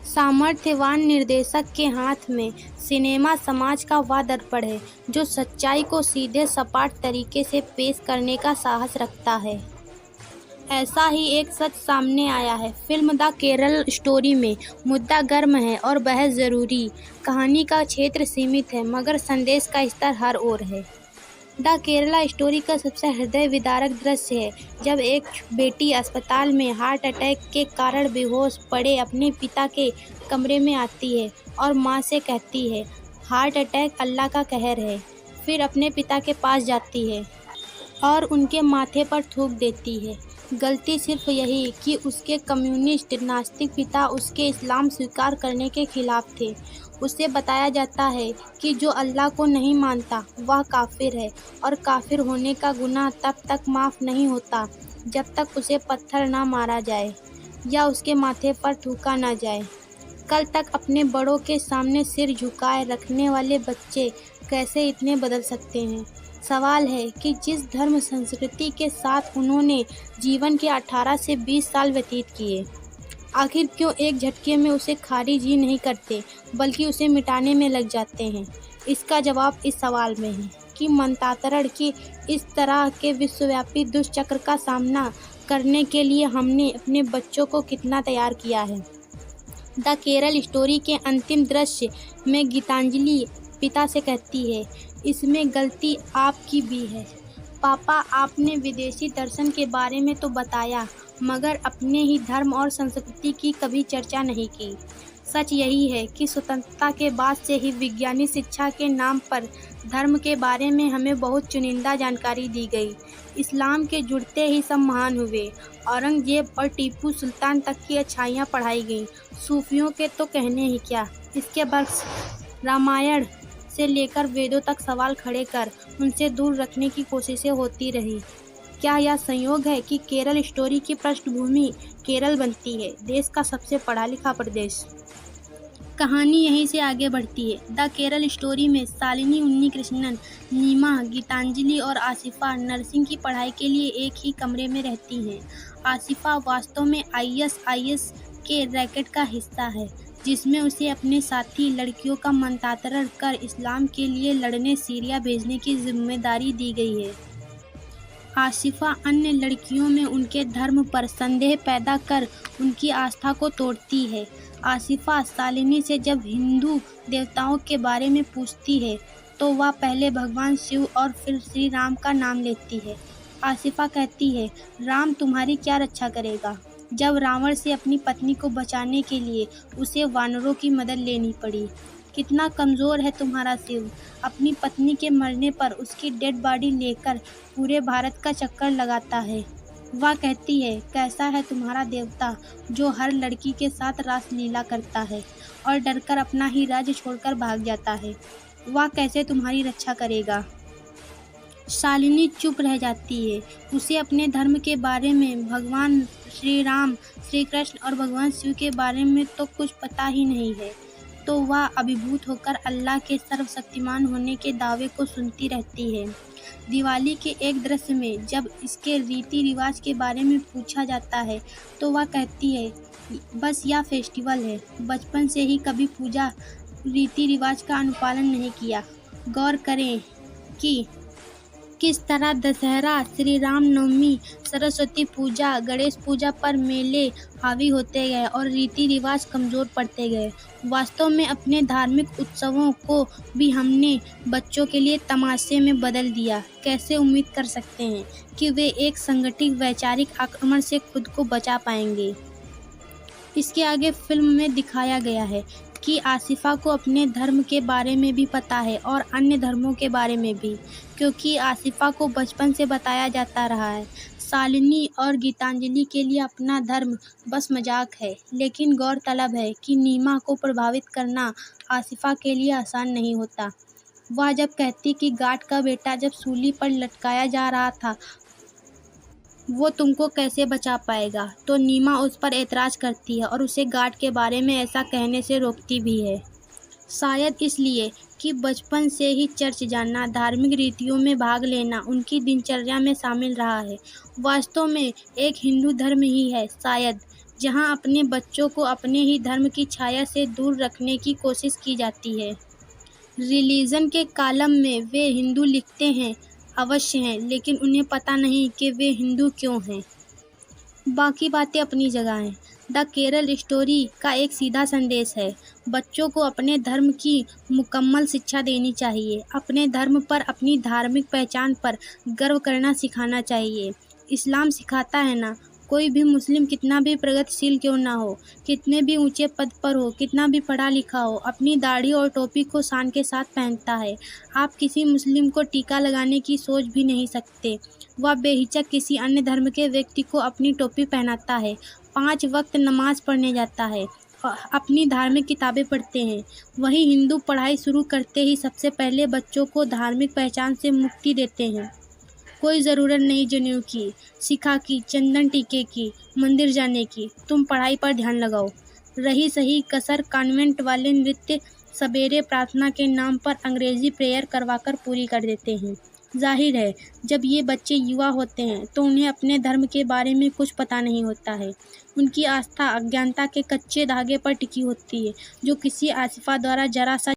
सामर्थ्यवान निर्देशक के हाथ में सिनेमा समाज का वह दर्पण है जो सच्चाई को सीधे सपाट तरीके से पेश करने का साहस रखता है। ऐसा ही एक सच सामने आया है फिल्म द केरल स्टोरी में। मुद्दा गर्म है और बहस ज़रूरी। कहानी का क्षेत्र सीमित है मगर संदेश का स्तर हर ओर है। द केरला स्टोरी का सबसे हृदय विदारक दृश्य है जब एक बेटी अस्पताल में हार्ट अटैक के कारण बेहोश पड़े अपने पिता के कमरे में आती है और मां से कहती है, हार्ट अटैक अल्लाह का कहर है। फिर अपने पिता के पास जाती है और उनके माथे पर थूक देती है। गलती सिर्फ यही कि उसके कम्युनिस्ट नास्तिक पिता उसके इस्लाम स्वीकार करने के खिलाफ थे। उसे बताया जाता है कि जो अल्लाह को नहीं मानता वह काफिर है और काफिर होने का गुनाह तब तक माफ़ नहीं होता जब तक उसे पत्थर ना मारा जाए या उसके माथे पर थूका ना जाए। कल तक अपने बड़ों के सामने सिर झुकाए रखने वाले बच्चे कैसे इतने बदल सकते हैं। सवाल है कि जिस धर्म संस्कृति के साथ उन्होंने जीवन के 18 से 20 साल व्यतीत किए, आखिर क्यों एक झटके में उसे खारिज ही नहीं करते बल्कि उसे मिटाने में लग जाते हैं। इसका जवाब इस सवाल में है कि मतांतरण की इस तरह के विश्वव्यापी दुष्चक्र का सामना करने के लिए हमने अपने बच्चों को कितना तैयार किया है। द केरल स्टोरी के अंतिम दृश्य में गीतांजलि पिता से कहती है, इसमें गलती आपकी भी है। पापा, आपने विदेशी दर्शन के बारे में तो बताया मगर अपने ही धर्म और संस्कृति की कभी चर्चा नहीं की। सच यही है कि स्वतंत्रता के बाद से ही विज्ञानी शिक्षा के नाम पर धर्म के बारे में हमें बहुत चुनिंदा जानकारी दी गई। इस्लाम के जुड़ते ही सब महान हुए। औरंगजेब और टीपू सुल्तान तक की अच्छाइयाँ पढ़ाई गईं। सूफियों के तो कहने ही क्या। इसके बरक्स रामायण से लेकर वेदों तक सवाल खड़े कर उनसे दूर रखने की कोशिशें होती रही। क्या यह संयोग है कि केरल स्टोरी की पृष्ठभूमि केरल बनती है, देश का सबसे पढ़ा लिखा प्रदेश। कहानी यहीं से आगे बढ़ती है। द केरल स्टोरी में शालिनी उन्नीकृष्णन, नीमा, गीतांजलि और आसिफा नर्सिंग की पढ़ाई के लिए एक ही कमरे में रहती हैं। आसिफा वास्तव में आईएसआईएस के रैकेट का हिस्सा है जिसमें उसे अपने साथी लड़कियों का मतांतरण कर इस्लाम के लिए लड़ने सीरिया भेजने की जिम्मेदारी दी गई है। आसिफा अन्य लड़कियों में उनके धर्म पर संदेह पैदा कर उनकी आस्था को तोड़ती है। आसिफा शालिनी से जब हिंदू देवताओं के बारे में पूछती है तो वह पहले भगवान शिव और फिर श्री राम का नाम लेती है। आसिफा कहती है, राम तुम्हारी क्या रक्षा करेगा जब रावण से अपनी पत्नी को बचाने के लिए उसे वानरों की मदद लेनी पड़ी। कितना कमज़ोर है तुम्हारा शिव। अपनी पत्नी के मरने पर उसकी डेड बॉडी लेकर पूरे भारत का चक्कर लगाता है। वह कहती है, कैसा है तुम्हारा देवता जो हर लड़की के साथ रासलीला करता है और डरकर अपना ही राज्य छोड़कर भाग जाता है। वह कैसे तुम्हारी रक्षा करेगा। शालिनी चुप रह जाती है। उसे अपने धर्म के बारे में, भगवान श्री राम, श्री कृष्ण और भगवान शिव के बारे में तो कुछ पता ही नहीं है। तो वह अभिभूत होकर अल्लाह के सर्वशक्तिमान होने के दावे को सुनती रहती है। दिवाली के एक दृश्य में जब इसके रीति रिवाज के बारे में पूछा जाता है तो वह कहती है, बस यह फेस्टिवल है। बचपन से ही कभी पूजा रीति रिवाज का अनुपालन नहीं किया। गौर करें कि किस तरह दशहरा, श्री राम नवमी, सरस्वती पूजा, गणेश पूजा पर मेले हावी होते गए और रीति रिवाज कमज़ोर पड़ते गए। वास्तव में अपने धार्मिक उत्सवों को भी हमने बच्चों के लिए तमाशे में बदल दिया। कैसे उम्मीद कर सकते हैं कि वे एक संगठित वैचारिक आक्रमण से खुद को बचा पाएंगे। इसके आगे फिल्म में दिखाया गया है कि आसिफा को अपने धर्म के बारे में भी पता है और अन्य धर्मों के बारे में भी, क्योंकि आसिफा को बचपन से बताया जाता रहा है। शालिनी और गीतांजलि के लिए अपना धर्म बस मजाक है, लेकिन गौरतलब है कि नीमा को प्रभावित करना आसिफा के लिए आसान नहीं होता। वह जब कहती कि गार्ड का बेटा जब सूली पर लटकाया जा रहा था वो तुमको कैसे बचा पाएगा, तो नीमा उस पर एतराज़ करती है और उसे गार्ड के बारे में ऐसा कहने से रोकती भी है। शायद इसलिए कि बचपन से ही चर्च जाना, धार्मिक रीतियों में भाग लेना उनकी दिनचर्या में शामिल रहा है। वास्तव में एक हिंदू धर्म ही है शायद जहां अपने बच्चों को अपने ही धर्म की छाया से दूर रखने की कोशिश की जाती है। रिलीजन के कॉलम में वे हिंदू लिखते हैं अवश्य हैं, लेकिन उन्हें पता नहीं कि वे हिंदू क्यों हैं। बाकी बातें अपनी जगह हैं। द केरल स्टोरी का एक सीधा संदेश है, बच्चों को अपने धर्म की मुकम्मल शिक्षा देनी चाहिए, अपने धर्म पर, अपनी धार्मिक पहचान पर गर्व करना सिखाना चाहिए। इस्लाम सिखाता है ना, कोई भी मुस्लिम कितना भी प्रगतिशील क्यों ना हो, कितने भी ऊंचे पद पर हो, कितना भी पढ़ा लिखा हो, अपनी दाढ़ी और टोपी को शान के साथ पहनता है। आप किसी मुस्लिम को टीका लगाने की सोच भी नहीं सकते। वह बेहिचक किसी अन्य धर्म के व्यक्ति को अपनी टोपी पहनाता है, 5 वक्त नमाज पढ़ने जाता है, अपनी धार्मिक किताबें पढ़ते हैं। वहीं हिंदू पढ़ाई शुरू करते ही सबसे पहले बच्चों को धार्मिक पहचान से मुक्ति देते हैं। कोई ज़रूरत नहीं जनेऊ की, शिखा की, चंदन टीके की, मंदिर जाने की, तुम पढ़ाई पर ध्यान लगाओ। रही सही कसर कॉन्वेंट वाले नृत्य सवेरे प्रार्थना के नाम पर अंग्रेजी प्रेयर करवाकर पूरी कर देते हैं। जाहिर है जब ये बच्चे युवा होते हैं तो उन्हें अपने धर्म के बारे में कुछ पता नहीं होता है। उनकी आस्था अज्ञानता के कच्चे धागे पर टिकी होती है, जो किसी आसिफा द्वारा जरा सा